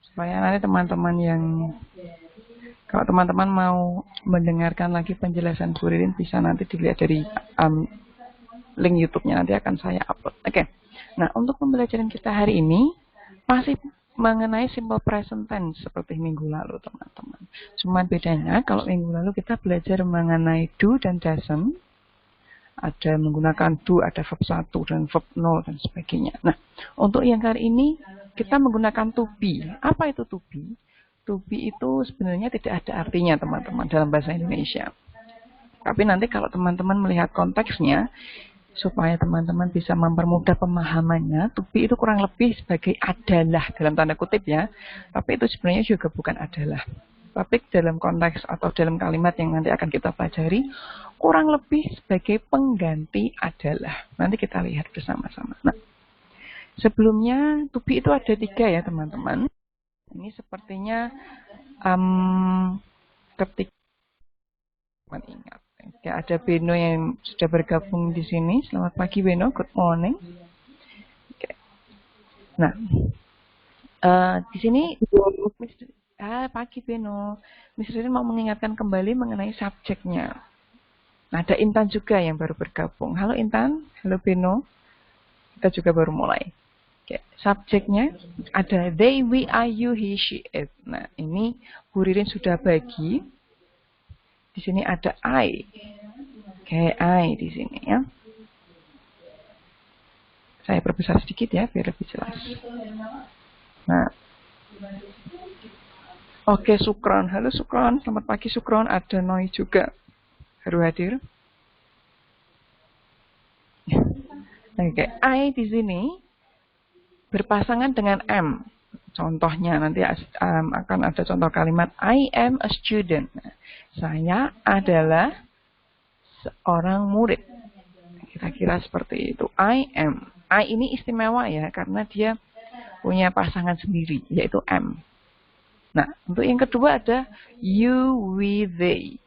Supaya nanti teman-teman yang kalau teman-teman mau mendengarkan lagi penjelasan Bu Ririn bisa nanti dilihat dari link YouTube-nya, nanti akan saya upload. Oke. Nah, untuk pembelajaran kita hari ini masih mengenai simple present tense seperti minggu lalu, teman-teman. Cuma bedanya kalau minggu lalu kita belajar mengenai do dan doesn't. Ada menggunakan do, ada verb 1 dan verb 0 dan sebagainya. Nah, untuk yang kali ini kita menggunakan to be. Apa itu to be? To be itu sebenarnya tidak ada artinya, teman-teman, dalam bahasa Indonesia. Tapi nanti kalau teman-teman melihat konteksnya, supaya teman-teman bisa mempermudah pemahamannya, to be itu kurang lebih sebagai adalah, dalam tanda kutip ya. Tapi itu sebenarnya juga bukan adalah. Tapi dalam konteks atau dalam kalimat yang nanti akan kita pelajari, kurang lebih sebagai pengganti adalah. Nanti kita lihat bersama-sama. Nah, sebelumnya to be itu ada 3 ya, teman-teman. Ini sepertinya ketika ingat. Oke, ada Beno yang sudah bergabung di sini. Selamat pagi Beno, good morning. Oke. Nah, di sini pagi Beno. Miss Ririn mau mengingatkan kembali mengenai subjeknya. Nah, ada Intan juga yang baru bergabung. Halo Intan, halo Beno. Kita juga baru mulai. Oke, subjeknya ada they, we, I, you, he, she, it. Nah, ini Bu Ririn sudah bagi. Di sini ada I. Oke, I di sini ya. Saya perbesar sedikit ya, biar lebih jelas. Nah. Oke, Sukron. Halo Sukron, selamat pagi Sukron. Ada Noi juga. Baru hadir. Oke, I di sini berpasangan dengan am. Contohnya nanti akan ada contoh kalimat I am a student. Saya adalah seorang murid. Kira-kira seperti itu. I am. I ini istimewa ya karena dia punya pasangan sendiri yaitu am. Nah, untuk yang kedua ada you, we, they.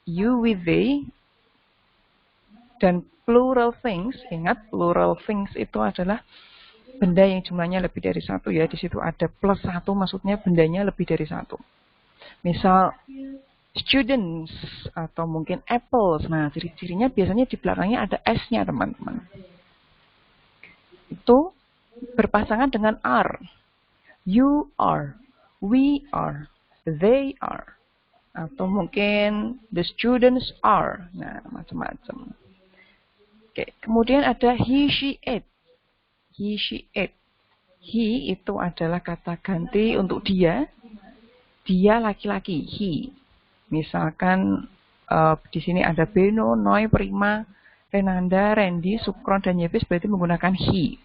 You, we, they. Dan plural things. Ingat, plural things itu adalah benda yang jumlahnya lebih dari 1 ya. Di situ ada plus 1, maksudnya bendanya lebih dari 1. Misal students atau mungkin apples. Nah, ciri-cirinya biasanya di belakangnya ada S-nya, teman-teman. Itu berpasangan dengan are. You are, we are, they are. Atau mungkin the students are. Nah, macam-macam. Oke, kemudian ada he, she, it. He, she, it. He itu adalah kata ganti untuk dia. Dia laki-laki, he. Misalkan di sini ada Beno, Noi, Prima, Renanda, Randy, Sukron, dan Yevis berarti menggunakan he.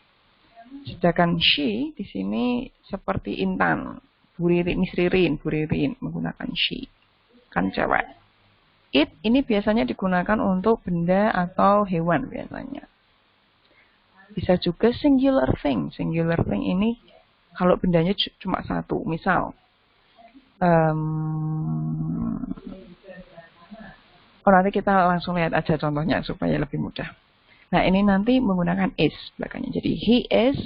Sedangkan she di sini seperti Intan, Miss Ririn, Bu Ririn menggunakan she. Kan cewek. It ini biasanya digunakan untuk benda atau hewan biasanya. Bisa juga singular thing. Singular thing ini kalau bendanya cuma 1. Misal, nanti kita langsung lihat aja contohnya supaya lebih mudah. Nah, ini nanti menggunakan is belakangnya. Jadi, he is,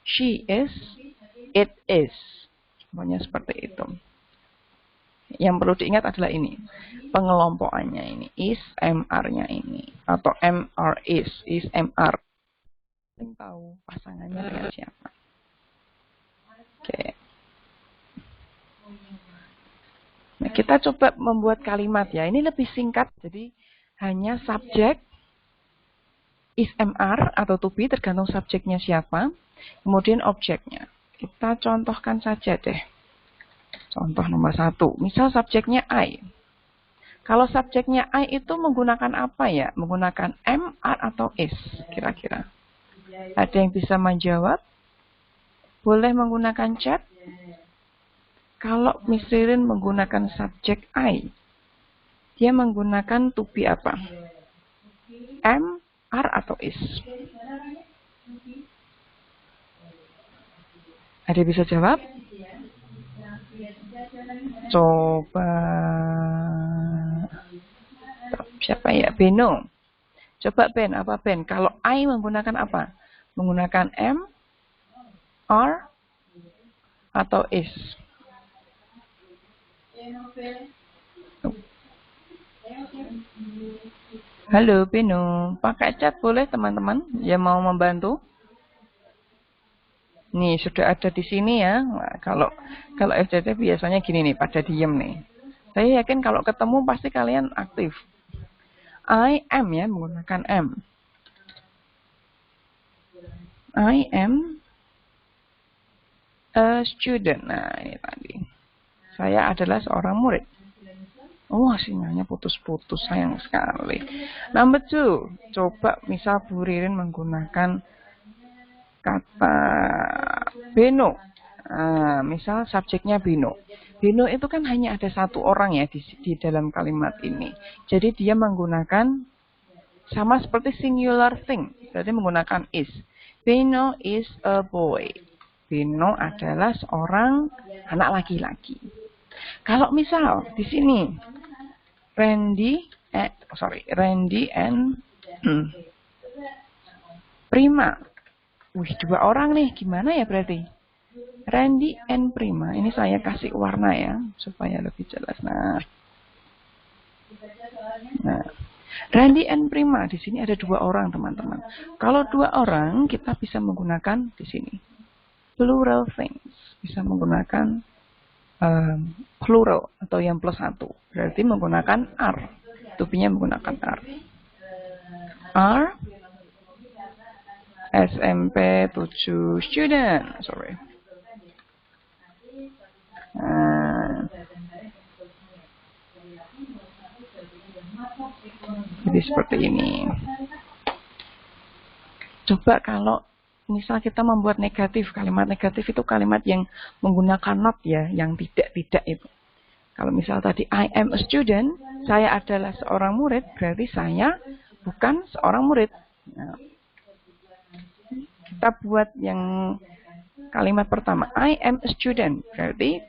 she is, it is. Semuanya seperti itu. Yang perlu diingat adalah ini. Pengelompokannya ini. Is, MR-nya ini. Atau MR is, MR. Yang tahu pasangannya dengan siapa. Oke. Nah, kita coba membuat kalimat ya. Ini lebih singkat. Jadi, hanya subjek, is, MR, atau to be, tergantung subjeknya siapa. Kemudian objeknya. Kita contohkan saja deh. Contoh nomor 1. Misal subjeknya I. Kalau subjeknya I itu menggunakan apa ya? Menggunakan am, are, atau is kira-kira. Ada yang bisa menjawab? Boleh menggunakan chat? Kalau Miss Ririn menggunakan subjek I, dia menggunakan to be apa? Am, are, atau is? Ada yang bisa jawab? Coba. Siapa ya? Beno. Coba Ben, apa Ben? Kalau I menggunakan apa? Menggunakan am, are, atau is? Halo Beno, pakai chat boleh teman-teman yang mau membantu? Nih sudah ada di sini ya. Nah, kalau FCT biasanya gini nih, pada diem nih. Saya yakin kalau ketemu pasti kalian aktif. I am ya, menggunakan am. I am a student. Nah ini tadi. Saya adalah seorang murid. Oh, sinyalnya putus-putus, sayang sekali. Number 2, coba misal Bu Ririn menggunakan kata Beno. Nah, misal subjeknya Beno. Beno itu kan hanya ada satu orang ya di dalam kalimat ini. Jadi dia menggunakan sama seperti singular thing. Jadi menggunakan is. Beno is a boy. Beno adalah seorang anak laki-laki. Kalau misal di sini Randy and Prima. Wih, 2 orang nih. Gimana ya berarti? Randy and Prima. Ini saya kasih warna ya supaya lebih jelas. Nah, Randy and Prima di sini ada 2 orang teman-teman. Kalau 2 orang kita bisa menggunakan di sini plural things. Bisa menggunakan plural atau yang plus 1. Berarti menggunakan are. To-be-nya menggunakan are. Are SMP 7 student. Sorry. Jadi seperti ini. Coba kalau misal kita membuat negatif, kalimat negatif itu kalimat yang menggunakan not ya, yang tidak itu. Kalau misal tadi I am a student, saya adalah seorang murid, berarti saya bukan seorang murid. Nah, kita buat yang kalimat pertama, I am a student, berarti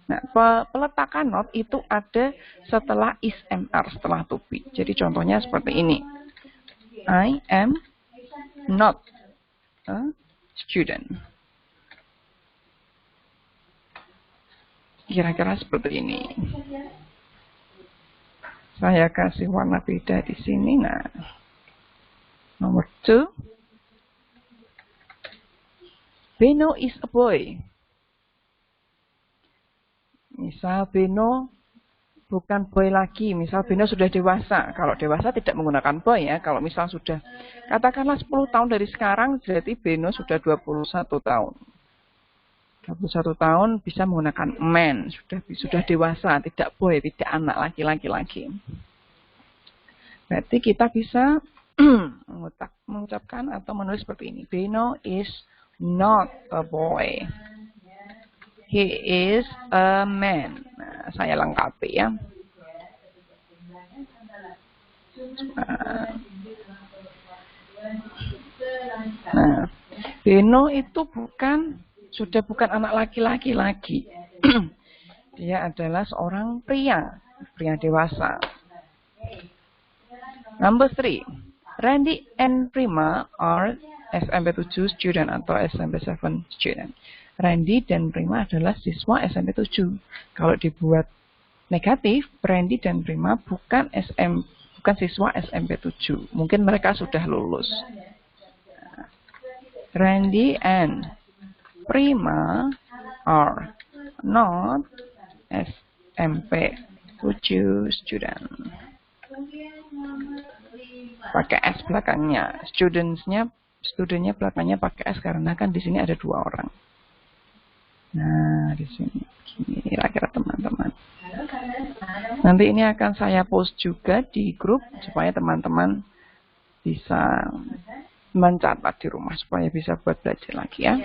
nah, peletakan not itu ada setelah is am are, setelah to be. Jadi contohnya seperti ini. I am not a student. Kira-kira seperti ini. Saya kasih warna beda di sini. Nah, nomor 2. Beno is a boy. Misal Beno bukan boy lagi. Misal Beno sudah dewasa. Kalau dewasa tidak menggunakan boy ya. Kalau misal sudah, katakanlah 10 tahun dari sekarang, berarti Beno sudah 21 tahun. 21 tahun bisa menggunakan man. Sudah dewasa. Tidak boy, tidak anak laki-laki lagi. Berarti kita bisa mengucapkan atau menulis seperti ini. Beno is not a boy. He is a man. Nah, saya lengkapi ya. Nah, Beno itu sudah bukan anak laki-laki lagi. Dia adalah seorang pria dewasa. Number 3. Randy and Prima are SMP 7 student atau SMP 7 student. Randy dan Prima adalah siswa SMP 7. Kalau dibuat negatif, Randy dan Prima bukan siswa SMP 7. Mungkin mereka sudah lulus. Randy and Prima are not SMP 7 student. Pakai S belakangnya. Studentnya belakangnya pakai S karena kan di sini ada 2 orang. Nah, di sini kira-kira teman-teman. Nanti ini akan saya post juga di grup supaya teman-teman bisa mencatat di rumah supaya bisa buat belajar lagi ya.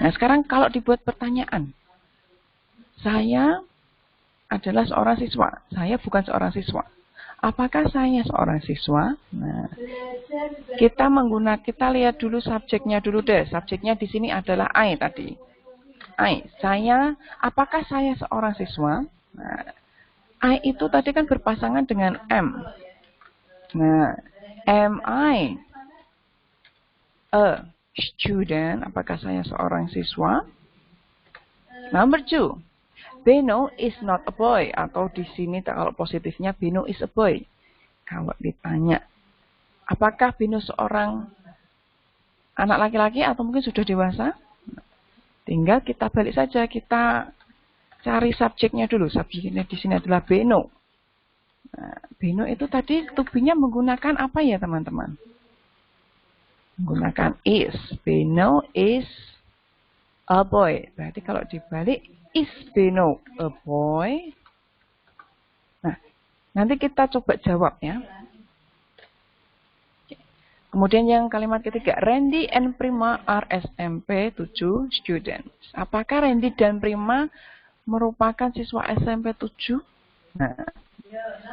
Nah, sekarang kalau dibuat pertanyaan. Saya adalah seorang siswa. Saya bukan seorang siswa. Apakah saya seorang siswa? Nah, kita lihat dulu subjeknya dulu deh. Subjeknya di sini adalah I tadi. Apakah saya seorang siswa? Nah, I itu tadi kan berpasangan dengan am. Nah, am I a student? Apakah saya seorang siswa? Number 2. Beno is not a boy. Atau di sini kalau positifnya Beno is a boy. Kalau ditanya, apakah Beno seorang anak laki-laki atau mungkin sudah dewasa? Tinggal kita balik saja, kita cari subjeknya dulu. Subjeknya di sini adalah Beno. Nah, Beno itu tadi to be-nya menggunakan apa ya teman-teman? Menggunakan is. Beno is a boy. Berarti kalau dibalik, is Beno a boy? Nah, nanti kita coba jawab ya. Kemudian yang kalimat ketiga, Randy and Prima are SMP 7 students. Apakah Randy dan Prima merupakan siswa SMP 7? Nah,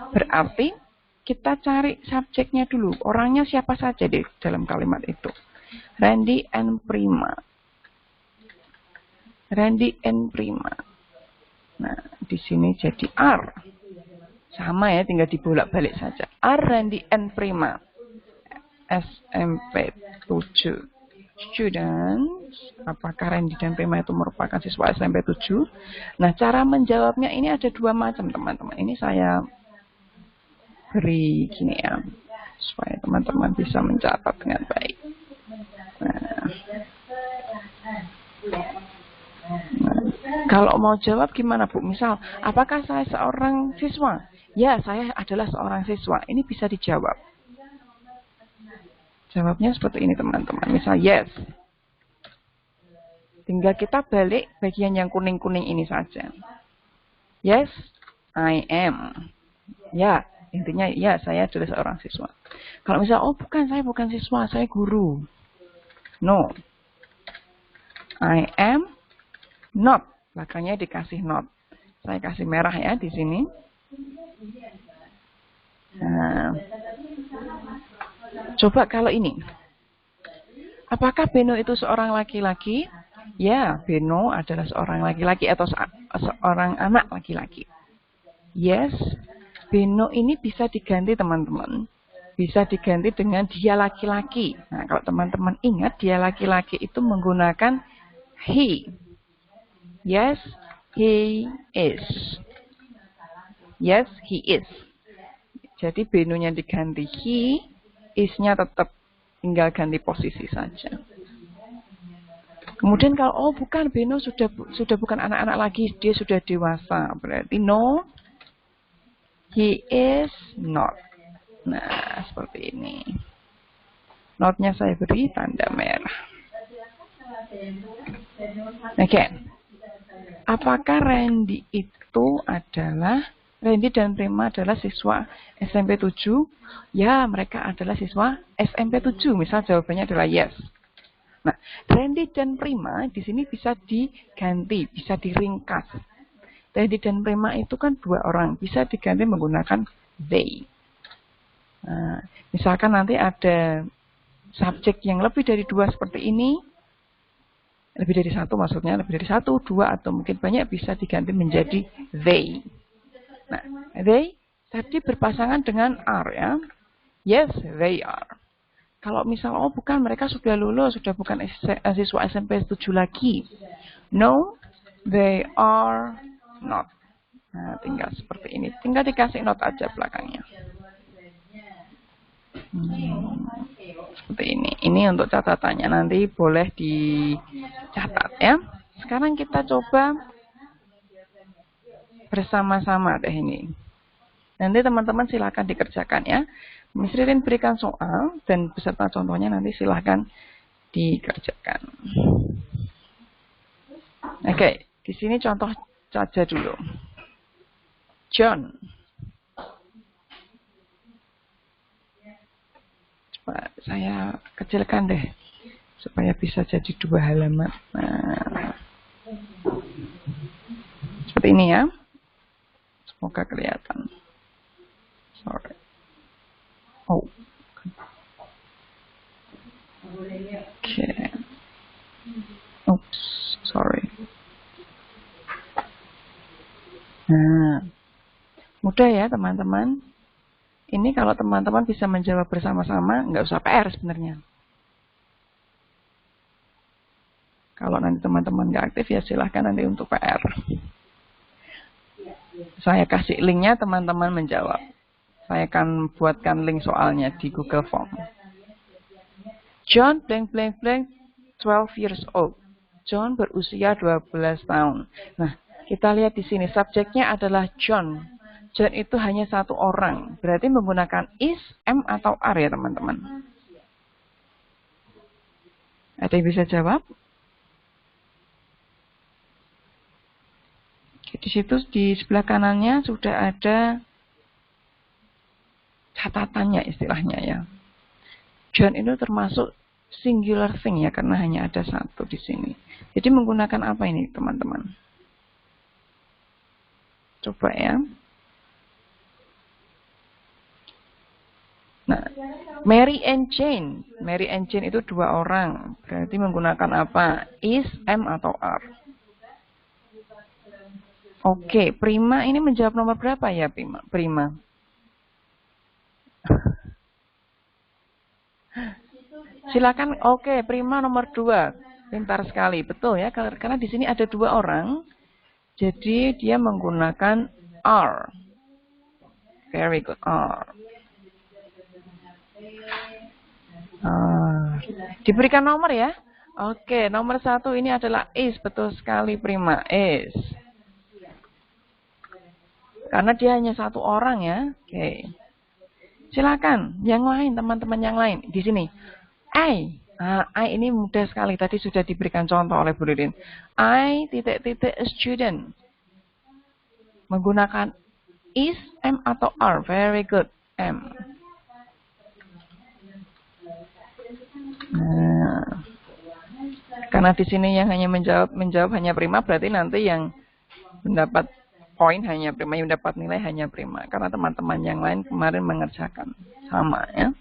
berarti kita cari subjeknya dulu. Orangnya siapa saja di dalam kalimat itu. Randy and Prima. Randy and Prima. Nah, di sini jadi are. Sama ya, tinggal dibolak-balik saja. Are Randy and Prima SMP 7 students. Apakah Randy dan Prima itu merupakan siswa SMP 7? Nah, cara menjawabnya ini ada dua macam, teman-teman. Ini saya beri gini ya, supaya teman-teman bisa mencatat dengan baik. Nah, kalau mau jawab gimana Bu? Misal, apakah saya seorang siswa? Ya, saya adalah seorang siswa. Ini bisa dijawab. Jawabnya seperti ini teman-teman. Misal, yes. Tinggal kita balik bagian yang kuning-kuning ini saja. Yes, I am. Ya, intinya ya, saya adalah seorang siswa. Kalau misal, oh bukan, saya bukan siswa, saya guru. No. I am not. Belakangnya dikasih not. Saya kasih merah ya di sini. Nah, coba kalau ini. Apakah Beno itu seorang laki-laki? Ya, Beno adalah seorang laki-laki atau seorang anak laki-laki. Yes, Beno ini bisa diganti teman-teman. Bisa diganti dengan dia laki-laki. Nah, kalau teman-teman ingat, dia laki-laki itu menggunakan he. Yes, he is. Yes, he is. Jadi Beno-nya diganti he, is-nya tetap tinggal ganti posisi saja. Kemudian kalau oh bukan, Beno sudah bukan anak-anak lagi, dia sudah dewasa. Berarti no, he is not. Nah, seperti ini. Not-nya saya beri tanda merah. Oke. Apakah Randy dan Prima adalah siswa SMP 7? Ya, mereka adalah siswa SMP 7. Misal jawabannya adalah yes. Nah, Randy dan Prima di sini bisa diganti, bisa diringkas. Randy dan Prima itu kan dua orang, bisa diganti menggunakan they. Nah, misalkan nanti ada subjek yang lebih dari dua seperti ini, lebih dari satu maksudnya, lebih dari satu, dua, atau mungkin banyak, bisa diganti menjadi they. Nah, they tadi berpasangan dengan are ya. Yes, they are. Kalau misal, oh bukan, mereka sudah lulus, sudah bukan siswa SMP 7 lagi. No, they are not. Nah, tinggal seperti ini. Tinggal dikasih not aja belakangnya. Seperti ini. Ini untuk catatannya. Nanti boleh dicatat ya. Sekarang kita coba bersama-sama deh ini. Nanti teman-teman silakan dikerjakan ya. Miss Ririn berikan soal dan beserta contohnya nanti silakan dikerjakan. Oke, di sini contoh saja dulu. John. Coba saya kecilkan deh supaya bisa jadi 2 halaman. Nah, seperti ini ya. Semoga kelihatan. Sorry. Oh. Okay. Oops, sorry. Nah, mudah ya teman-teman. Ini kalau teman-teman bisa menjawab bersama-sama, nggak usah PR sebenarnya. Kalau nanti teman-teman nggak aktif ya silahkan nanti untuk PR. Saya kasih linknya, teman-teman menjawab. Saya akan buatkan link soalnya di Google Form. John blank blank blank 12 years old. John berusia 12 tahun. Nah, kita lihat di sini subjeknya adalah John. John itu hanya satu orang. Berarti menggunakan is, am atau are ya teman-teman. Ada yang bisa jawab? Di situ di sebelah kanannya sudah ada catatannya istilahnya ya. John itu termasuk singular thing ya, karena hanya ada satu di sini. Jadi menggunakan apa ini teman-teman? Coba ya. Nah, Mary and Jane. Mary and Jane itu dua orang. Berarti menggunakan apa? Is, am, atau are. Oke, Prima ini menjawab nomor berapa ya, Prima? Silakan. Oke, Prima nomor 2. Pintar sekali, betul ya. Karena di sini ada dua orang. Jadi dia menggunakan are. Very good, are. Diberikan nomor ya. Oke, nomor 1 ini adalah is. Betul sekali Prima, is. Karena dia hanya satu orang ya. Oke. Silakan, yang lain, teman-teman yang lain. Di sini, I. I ini mudah sekali. Tadi sudah diberikan contoh oleh Bu Ririn. I titik-titik a student. Menggunakan is, am, atau are. Very good, am. Nah, karena di sini yang hanya menjawab hanya Prima, berarti nanti yang mendapat poin hanya Prima, yang mendapat nilai hanya Prima. Karena teman-teman yang lain kemarin mengerjakan sama ya.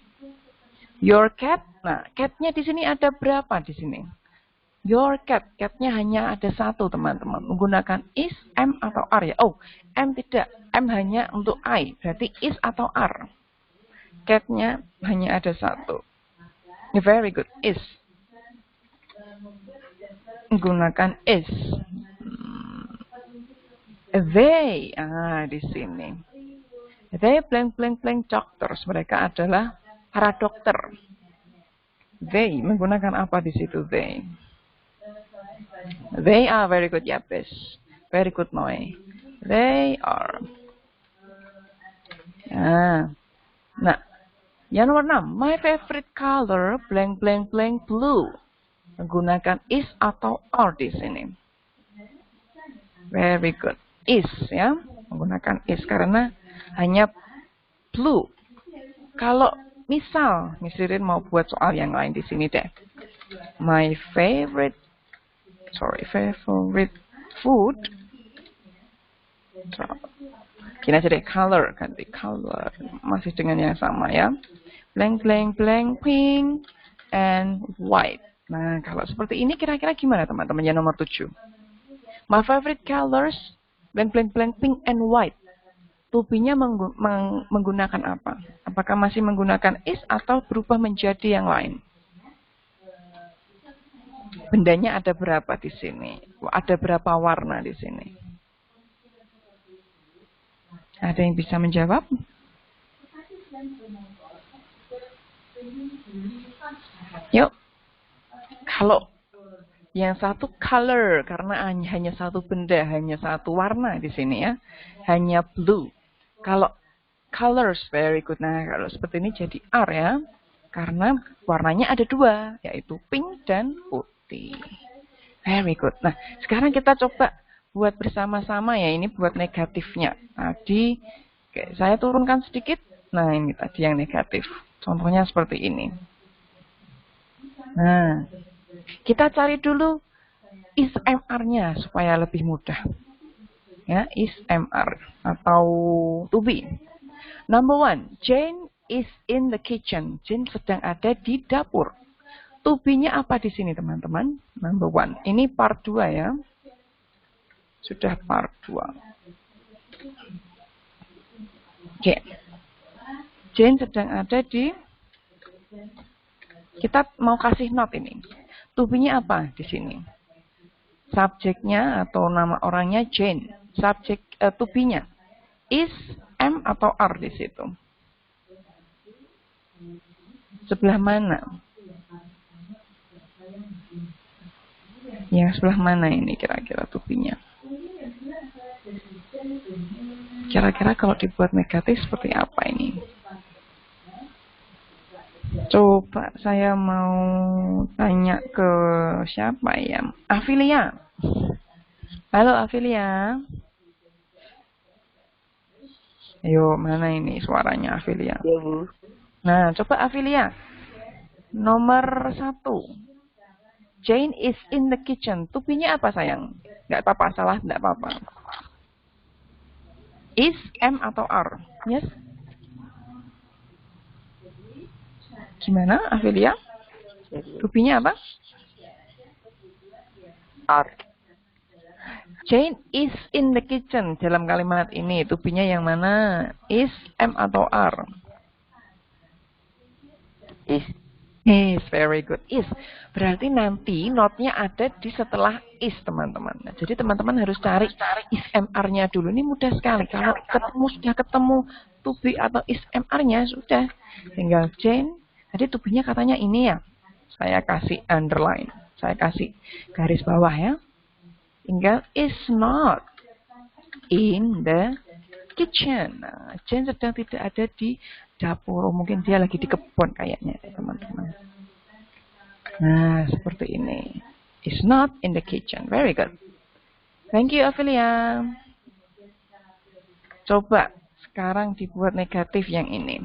Your cat, nah catnya di sini ada berapa di sini? Your cat, catnya hanya ada satu teman-teman. Menggunakan is, am atau are ya. Oh, am tidak, am hanya untuk I, berarti is atau are. Catnya hanya ada satu. Very good, is. Menggunakan is. They, di sini. They blank blank blank doctors. Mereka adalah para dokter. They menggunakan apa di situ? They are very good, Yapes. Very good, Noe. They are. Nah, yang nomor 6. My favorite color blank blank blank blue. Menggunakan is atau are di sini. Very good. Is ya, menggunakan is karena hanya blue. Kalau misal Miss Ririn mau buat soal yang lain di sini deh. My favorite food. Gini aja deh, color, ganti color. Masih dengan yang sama ya. Blank blank blank pink and white. Nah, kalau seperti ini kira-kira gimana teman-teman yang nomor 7? My favorite colors blank blank blank pink and white. To-be-nya menggunakan apa? Apakah masih menggunakan is atau berubah menjadi yang lain? Bendanya ada berapa di sini? Ada berapa warna di sini? Ada yang bisa menjawab? Yuk. Kalau yang satu color, karena hanya satu benda, hanya satu warna di sini ya. Hanya blue. Kalau colors, very good. Nah, kalau seperti ini jadi are ya. Karena warnanya ada dua, yaitu pink dan putih. Very good. Nah, sekarang kita coba buat bersama-sama ya. Ini buat negatifnya. Tadi, saya turunkan sedikit. Nah, ini tadi yang negatif. Contohnya seperti ini. Nah, kita cari dulu is MR-nya supaya lebih mudah. Ya, is MR atau to be. Number 1, Jane is in the kitchen. Jane sedang ada di dapur. To be-nya apa di sini, teman-teman? Number 1. Ini part 2 ya. Sudah part 2. Oke. Jane sedang ada di, kita mau kasih note ini. To be-nya apa di sini? Subjeknya atau nama orangnya Jane. Subjek to be-nya Is, am, atau are di situ? Sebelah mana? Yang sebelah mana ini kira-kira tupinya? Kira-kira kalau dibuat negatif seperti apa ini? Coba saya mau tanya ke siapa ya? Afilia. Halo Afilia. Ayo, mana ini suaranya Afilia? Ya, Bu. Nah, coba Afilia. Nomor 1. Jane is in the kitchen. Tupinya apa sayang? Nggak apa-apa, salah nggak apa-apa. Is, am, atau are? Yes? Gimana Afilia? Tupinya apa? Are. Jane is in the kitchen. Dalam kalimat ini, tupinya yang mana? Is, am, atau are? Is. Is, very good. Is. Berarti nanti notnya ada di setelah is, teman-teman. Nah, jadi teman-teman harus cari is mr-nya dulu. Ini mudah sekali. Kalau sudah ketemu to be atau is mr-nya, sudah. Tinggal Jane. Jadi to be-nya katanya ini ya. Saya kasih underline. Saya kasih garis bawah ya. Tinggal is not in the kitchen. Nah, Jane sedang tidak ada di dapur. Mungkin dia lagi di kebun kayaknya, teman-teman. Nah, seperti ini. Is not in the kitchen. Very good. Thank you, Afilia. Coba sekarang dibuat negatif yang ini.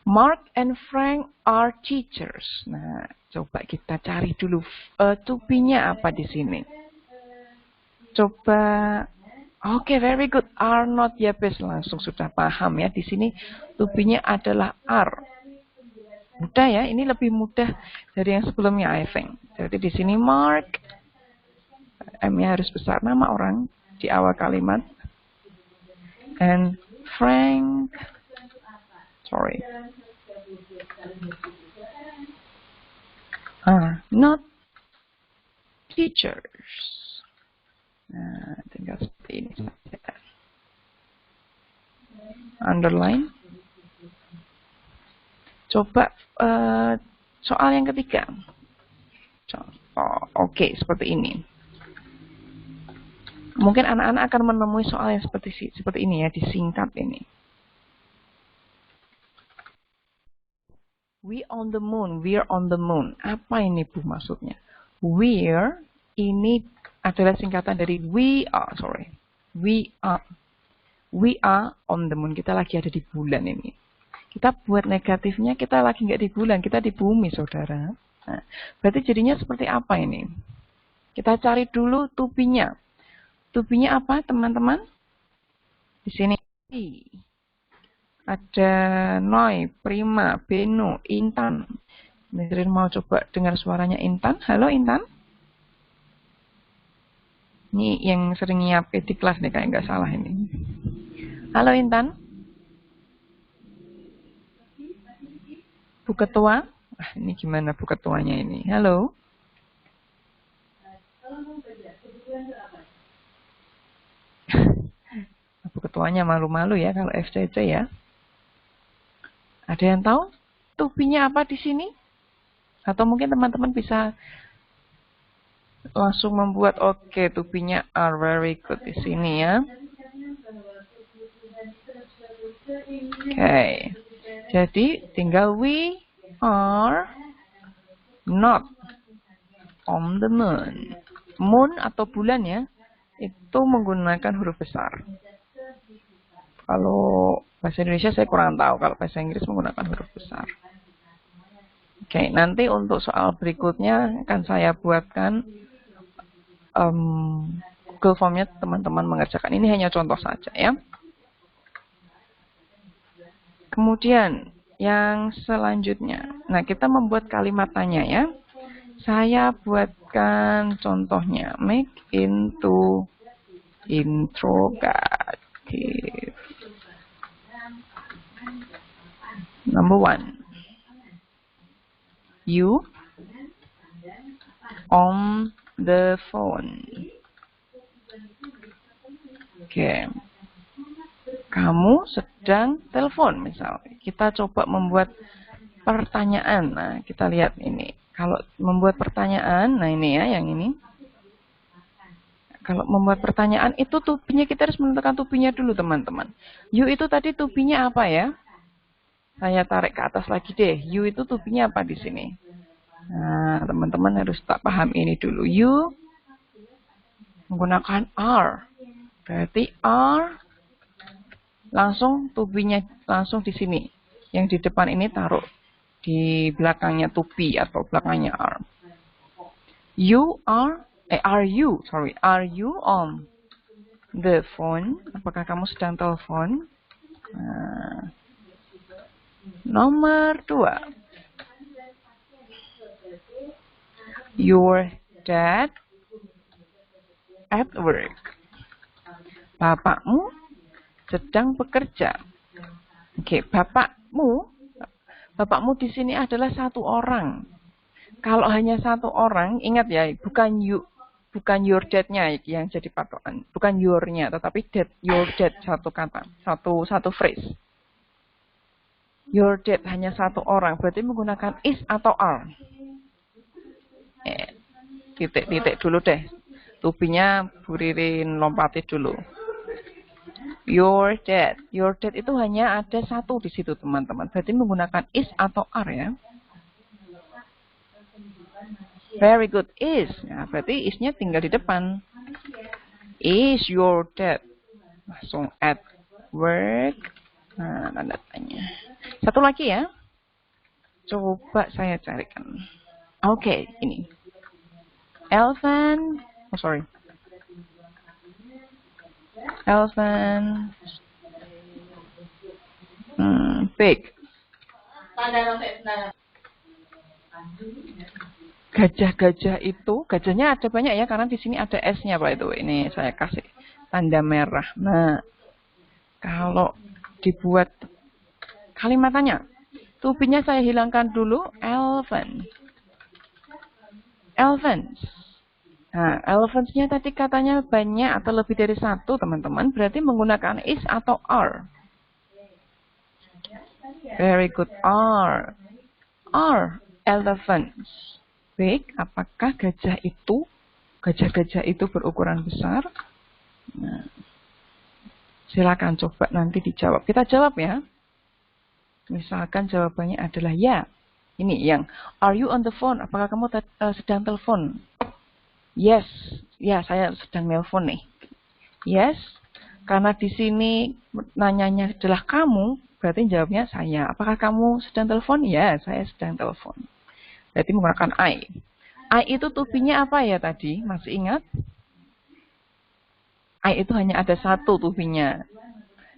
Mark and Frank are teachers. Nah, coba kita cari dulu to-be-nya apa di sini. Coba. Oke, very good. Are not, ya bes, langsung sudah paham ya. Di sini to-be-nya adalah are. Mudah ya, ini lebih mudah dari yang sebelumnya, I think. Jadi di sini Mark, M-nya harus besar, nama orang di awal kalimat. And Frank, sorry, are not teachers. Nah, tinggal seperti ini saja. Underline. Coba soal yang ketiga. Oke, seperti ini. Mungkin anak-anak akan menemui soal yang seperti ini ya, disingkat ini. We on the moon, we're on the moon. Apa ini Bu maksudnya? We're ini adalah singkatan dari we are on the moon. Kita lagi ada di bulan ini. Kita buat negatifnya, kita lagi nggak di bulan, kita di bumi, saudara. Nah, berarti jadinya seperti apa ini? Kita cari dulu to-be-nya. To-be-nya apa, teman-teman? Di sini ada Noi, Prima, Beno, Intan. Misalnya mau coba dengar suaranya Intan. Halo Intan. Ini yang sering nyiapin di kelas nih, kayak nggak salah ini. Halo Intan. Bu Ketua. Ini gimana Bu Ketuanya ini? Halo. Bu Ketuanya malu-malu ya kalau FCC ya. Ada yang tahu to-be-nya apa di sini? Atau mungkin teman-teman bisa langsung membuat to-be-nya are, very good di sini ya. Oke. Jadi tinggal we are not on the moon. Moon atau bulan ya, itu menggunakan huruf besar. Kalau bahasa Indonesia saya kurang tahu, kalau bahasa Inggris menggunakan huruf besar. Oke, nanti untuk soal berikutnya akan saya buatkan Google Form-nya, teman-teman mengerjakan. Ini hanya contoh saja ya. Kemudian yang selanjutnya, nah kita membuat kalimat tanya ya. Saya buatkan contohnya, make into interrogative. Number 1. You on the phone. Oke. Kamu sedang telepon, misal. Kita coba membuat pertanyaan. Nah, kita lihat ini. Kalau membuat pertanyaan, nah ini ya, yang ini. Kalau membuat pertanyaan, itu tubinya kita harus menentukan tubinya dulu, teman-teman. You itu tadi tubinya apa ya? Saya tarik ke atas lagi deh. You itu tubinya apa di sini? Nah, teman-teman harus tak paham ini dulu. You menggunakan R. Berarti R langsung tubinya langsung di sini. Yang di depan ini taruh di belakangnya tubi atau belakangnya R. Are you on the phone? Apakah kamu sedang telepon? Nah, nomor 2. Your dad at work. Bapakmu sedang bekerja. Oke, bapakmu di sini adalah satu orang. Kalau hanya satu orang, ingat ya, bukan your dad-nya yang jadi patokan, bukan your-nya, tetapi your dad satu kata, satu phrase. Your dad hanya satu orang, berarti menggunakan is atau are. Titik dulu deh. Tubinya Bu Ririn lompati dulu. Your dad itu hanya ada satu di situ, teman-teman. Berarti menggunakan is atau are ya. Very good, is. Nah, berarti is-nya tinggal di depan. Is your dad langsung at work. Nah, tanda tanya. Satu lagi ya. Coba saya carikan. Oke, ini. Elvan big. Gajah-gajah itu, gajahnya ada banyak ya, karena di sini ada S-nya Pak itu. Ini saya kasih tanda merah. Nah, kalau dibuat kalimatannya, tubinya saya hilangkan dulu, elephants. Nah, elephants-nya tadi katanya banyak atau lebih dari satu, teman-teman. Berarti menggunakan is atau are. Very good, are. Are elephants big? Apakah gajah itu berukuran besar? Nah, silakan coba nanti dijawab. Kita jawab ya. Misalkan jawabannya adalah ya. Ini yang, are you on the phone? Apakah kamu sedang telepon? Yes, ya saya sedang nelpon nih. Yes, karena di sini nanyanya adalah kamu, berarti jawabnya saya. Apakah kamu sedang telepon? Ya, saya sedang telepon. Berarti menggunakan I. I itu tubinya apa ya tadi? Masih ingat? I itu hanya ada satu tubinya.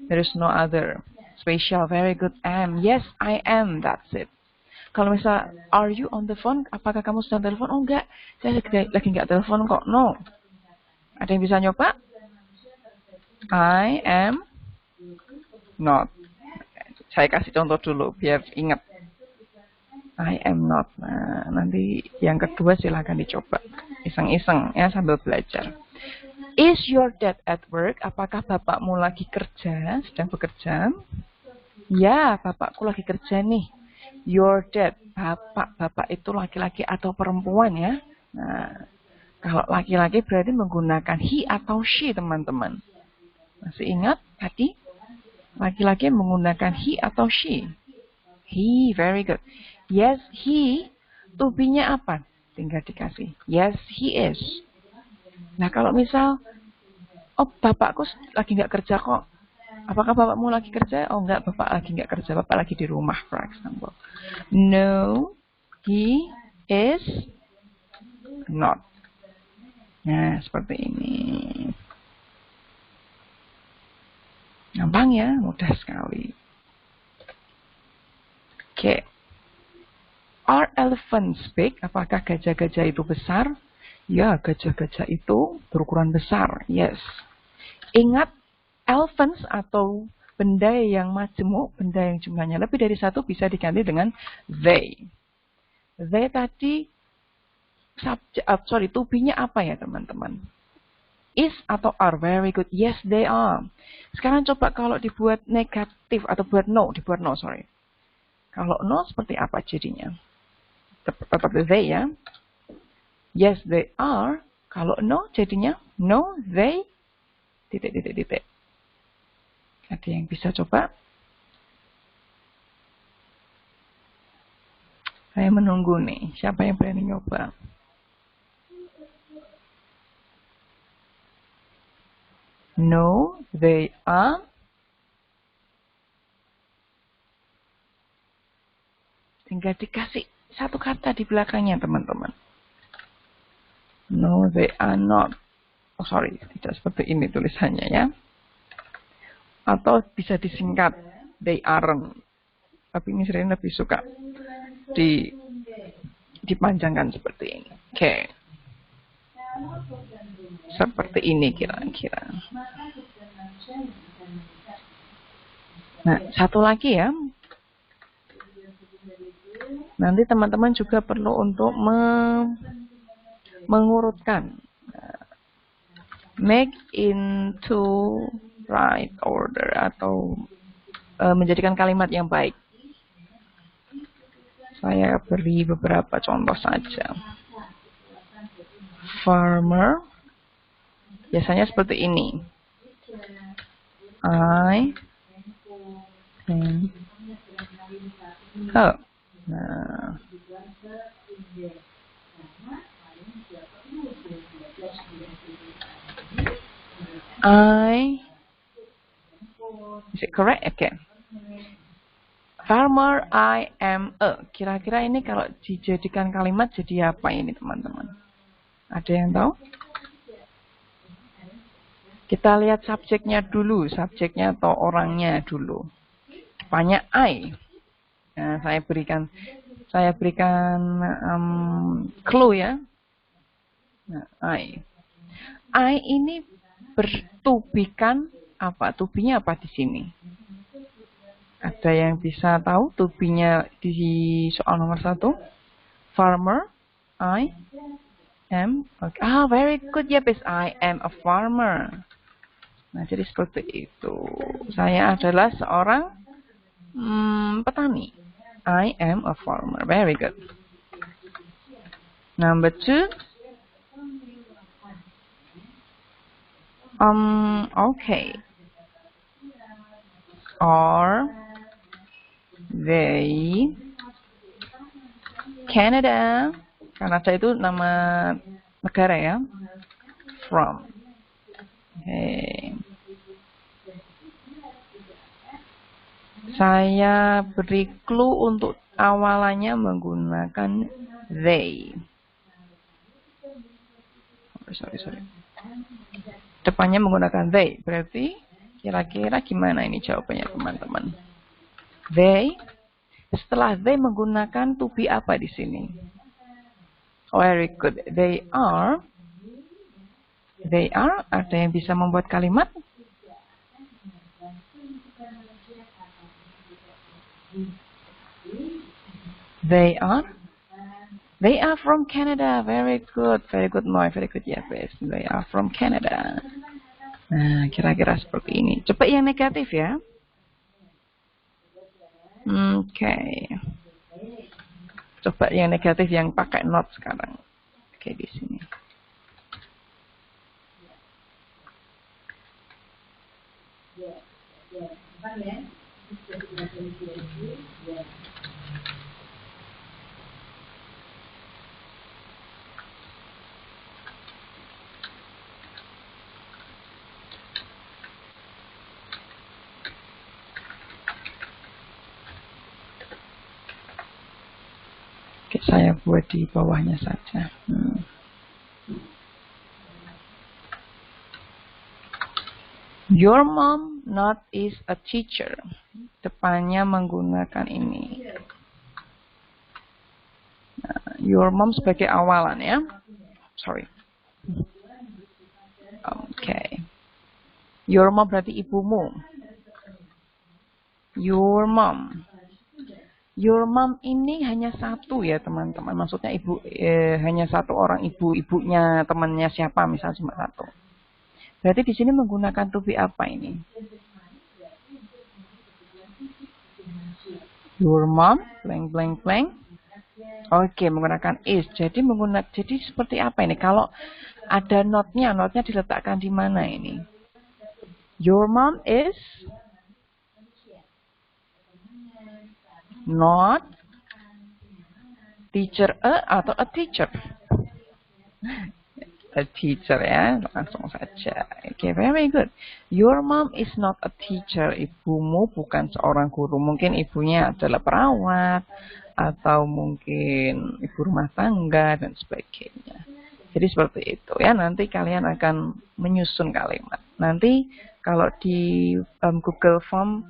There is no other. Special, very good, am. Yes, I am, that's it. Kalau misal, are you on the phone? Apakah kamu sedang telepon? Oh enggak, saya lagi enggak telepon kok. No. Ada yang bisa nyoba? I am not. Saya kasih contoh dulu biar ingat. I am not. Nah, nanti yang kedua silakan dicoba. Iseng-iseng ya sambil belajar. Is your dad at work? Apakah bapakmu lagi kerja, sedang bekerja? Ya, bapakku lagi kerja nih. Your dad, bapak itu laki-laki atau perempuan ya. Nah, kalau laki-laki berarti menggunakan he atau she, teman-teman. Masih ingat tadi? Laki-laki menggunakan he atau she. He, very good. Yes, he, tubinya apa? Tinggal dikasih. Yes, he is. Nah, kalau misal, oh bapakku lagi nggak kerja kok. Apakah bapakmu lagi kerja? Oh enggak, bapak lagi nggak kerja. Bapak lagi di rumah, for example. No, he is not. Nah, seperti ini. Gampang ya, mudah sekali. Oke. Are elephants big? Apakah gajah-gajah itu besar? Ya, gajah-gajah itu berukuran besar. Yes. Ingat, elephants atau benda yang majemuk, benda yang jumlahnya lebih dari satu bisa diganti dengan they. They tadi, tubinya apa ya teman-teman? Is atau are? Very good. Yes, they are. Sekarang coba kalau dibuat negatif atau dibuat no, sorry. Kalau no seperti apa jadinya? Tetap they ya. Yes, they are. Kalau no jadinya no, they titik. Ada yang bisa coba? Saya menunggu nih. Siapa yang berani nyoba? No, they are. Tinggal dikasih satu kata di belakangnya, teman-teman. No, they are not. Oh, sorry. Tidak seperti ini tulisannya ya. Atau bisa disingkat. They aren't. Tapi ini sering lebih suka dipanjangkan seperti ini. Oke. Seperti ini kira-kira. Nah, satu lagi ya. Nanti teman-teman juga perlu untuk mengurutkan. Make into right order atau menjadikan kalimat yang baik. Saya beri beberapa contoh saja. Farmer. Biasanya seperti ini. I am Nah. Is it correct? Okay. Farmer, I am a. Kira-kira ini kalau dijadikan kalimat jadi apa ini teman-teman? Ada yang tahu? Kita lihat subjeknya dulu, subjeknya atau orangnya dulu. Banyak I. Nah, saya berikan clue ya. Nah, I ini bertubikan apa? Tubinya apa di sini? Ada yang bisa tahu tubinya di soal nomor 1? Farmer, I am. Okay. Very good ya, yes, I am a farmer. Nah, jadi seperti itu. Saya adalah seorang petani. I am a farmer. Very good. Number 2. Okay. Are they Canada? Kanada itu nama negara ya. From. Okay. Saya beri clue untuk awalannya menggunakan they. Sorry. Depannya menggunakan they. Berarti kira-kira gimana ini jawabannya teman-teman? They. Setelah they menggunakan to be apa di sini? Very good. They are. Ada yang bisa membuat kalimat? They are from Canada. Very good, Moy. Very good, yes. They are from Canada. Nah, kira-kira seperti ini. Coba yang negatif ya. Okay. Coba yang negatif yang pakai not sekarang. Oke, di sini. Oke, saya buat di bawahnya saja. Your mom not is a teacher. Depannya menggunakan ini. Nah, your mom sebagai awalan ya. Sorry. Okay. Your mom berarti ibumu. Your mom. Your mom ini hanya satu ya teman-teman. Maksudnya ibu hanya satu orang ibunya temannya siapa misalnya cuma satu. Berarti di sini menggunakan to be apa ini? Your mom, blank blank blank. Oke, menggunakan is. Jadi seperti apa ini? Kalau ada notnya diletakkan di mana ini? Your mom is not teacher atau a teacher. A teacher ya, langsung saja. Oke, very good. Your mom is not a teacher. Ibumu bukan seorang guru. Mungkin ibunya adalah perawat atau mungkin ibu rumah tangga dan sebagainya. Jadi seperti itu ya. Nanti kalian akan menyusun kalimat. Nanti kalau di Google Form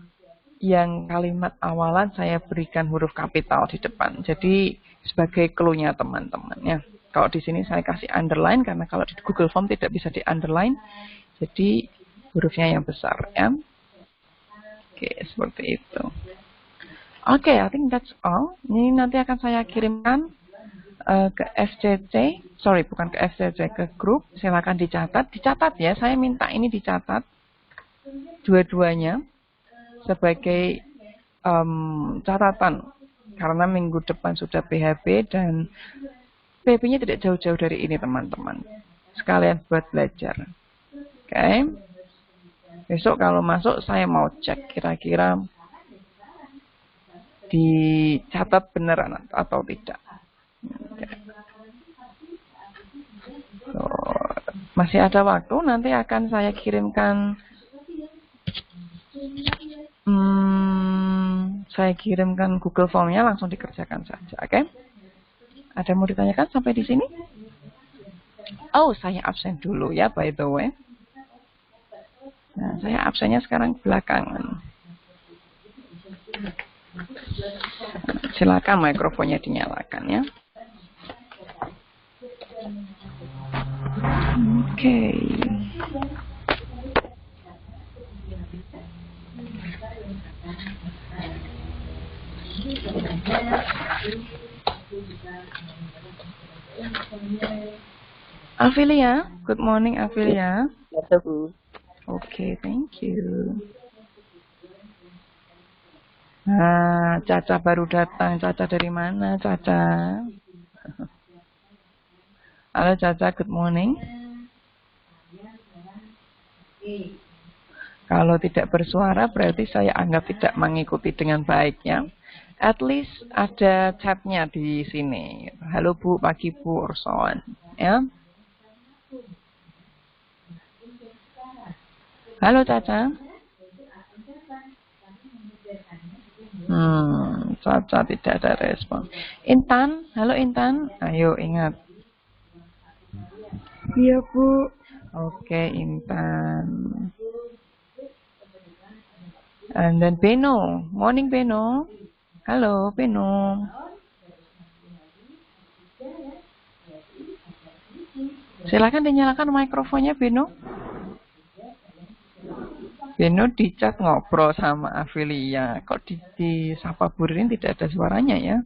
yang kalimat awalan saya berikan huruf kapital di depan. Jadi sebagai clue-nya teman-teman ya. Kalau di sini saya kasih underline karena kalau di Google Form tidak bisa di underline. Jadi hurufnya yang besar ya. Oke, seperti itu. Oke, I think that's all. Ini nanti akan saya kirimkan ke FCC. Sorry, bukan ke FCC, ke grup. Silakan dicatat. Dicatat ya, saya minta ini dicatat. Dua-duanya. Sebagai catatan. Karena minggu depan sudah PHB dan PHB-nya tidak jauh-jauh dari ini teman-teman. Sekalian buat belajar. Oke. Besok kalau masuk saya mau cek kira-kira dicatat beneran atau tidak. Okay. So, masih ada waktu, nanti akan saya kirimkan Google Form-nya, langsung dikerjakan saja, oke? Okay? Ada mau ditanyakan sampai di sini? Oh, saya absen dulu ya, by the way. Nah, saya absennya sekarang belakangan. Silakan mikrofonnya dinyalakan ya. Oke. Afilia, good morning Afilia. Oke, thank you. Nah, Caca baru datang. Caca dari mana, Caca? Halo Caca, good morning. Kalau tidak bersuara berarti saya anggap tidak mengikuti dengan baik ya. At least ada chatnya di sini. Halo Bu, pagi Bu, or so on. Ya. Halo Caca. Caca tidak ada respon. Intan, halo Intan. Ayo ingat. Iya Bu. Oke Intan. And then Beno, morning Beno. Halo Beno. Silakan dinyalakan mikrofonnya Beno. Beno di chat ngobrol sama Afilia. Kok di Sapa Buririn tidak ada suaranya ya?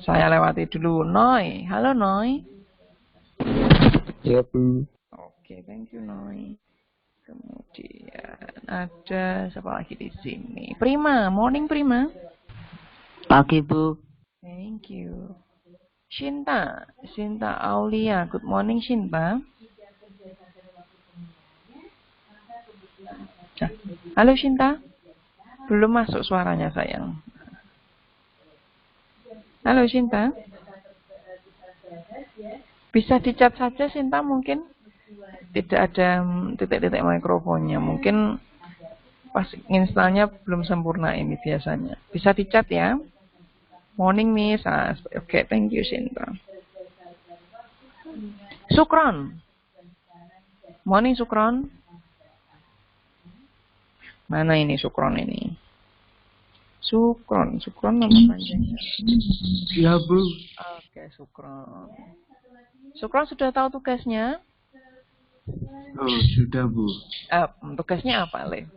Saya lewati dulu. Noi, halo Noi. Ya Bu. Oke, thank you Noi. Kemudian ada siapa lagi di sini? Prima, morning Prima. Pagi Bu. Thank you. Shinta Aulia, good morning Shinta. Halo Shinta. Belum masuk suaranya sayang. Halo Shinta. Bisa dicat saja Shinta mungkin. Tidak ada titik-titik mikrofonnya. Mungkin pas installnya belum sempurna ini biasanya. Bisa dicat ya. Morning Miss. Oke, thank you Shinta. Sukron. Morning Sukron. Mana ini Sukron ini? Sukron nama panjangnya. Ya Bu. Oke, Sukron. Sukron sudah tahu tugasnya? Oh, sudah Bu. Tugasnya apa, Le?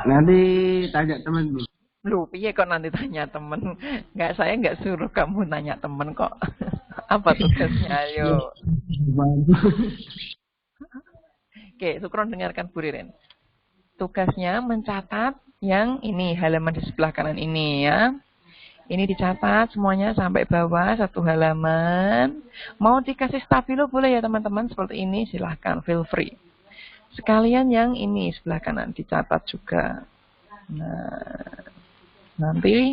Nanti tanya teman Bu. Lu, piye kok nanti tanya temen? Saya nggak suruh kamu nanya temen kok. Apa tugasnya? Ayo. Oke, Sukron dengarkan Bu Ririn. Tugasnya mencatat yang ini, halaman di sebelah kanan ini ya. Ini dicatat semuanya sampai bawah satu halaman. Mau dikasih stabilo boleh ya teman-teman, seperti ini silahkan, feel free. Sekalian yang ini sebelah kanan dicatat juga. Nah, nanti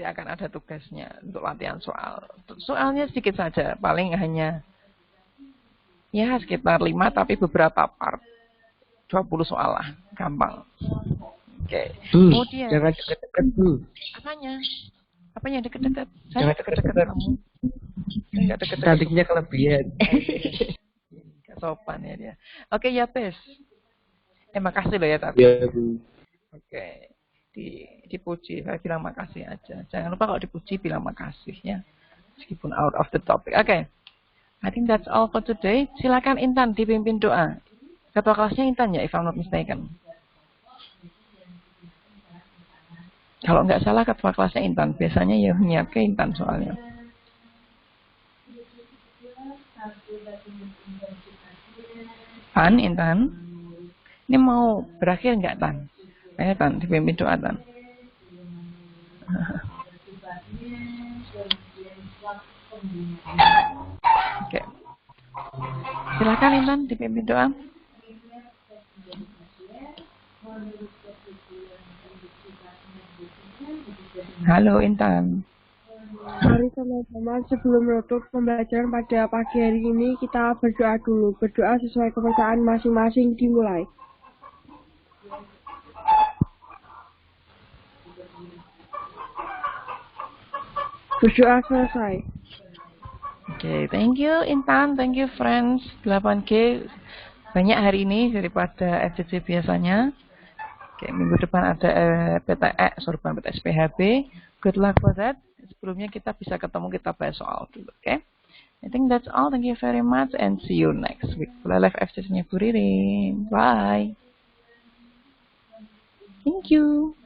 akan ada tugasnya untuk latihan soal. Soalnya sedikit saja, paling hanya ya sekitar 5 tapi beberapa part. 20 soal lah, gampang. Oke. Kemudian jangan deket-deket, Bu. apanya? Apanya deket-deket? Jangan deket-deket kamu. Enggak deket-deket. Tadinya kelebihan. Gak sopan ya dia. Oke, ya Pes. Makasih loh ya tapi. Ya, Bu. Oke. Dipuji, saya bilang makasih aja. Jangan lupa kalau dipuji bilang makasih ya. Meskipun out of the topic. Oke. I think that's all for today. Silakan Intan dipimpin doa. Ketua kelasnya Intan ya, if I'm not mistaken. Kalau nggak salah ketua kelasnya Intan. Biasanya ya nyiap ke Intan soalnya. Tan, Intan. Ini mau berakhir nggak Tan? Ayo Tan, dipimpin doa Tan. Oke. Silakan Intan dipimpin doa. Halo Intan. Mari teman-teman, sebelum menutup pembelajaran pada pagi hari ini, kita berdoa dulu. Berdoa sesuai kepercayaan masing-masing, dimulai. Berdoa selesai. Oke, thank you Intan, thank you friends. 8G banyak hari ini daripada FCC biasanya. Oke, minggu depan ada PTS PHB. Good luck for that. Sebelumnya kita bisa ketemu, kita bahas soal dulu, oke? I think that's all. Thank you very much and see you next week. Live FCC-nya Bu Ririn. Bye. Thank you.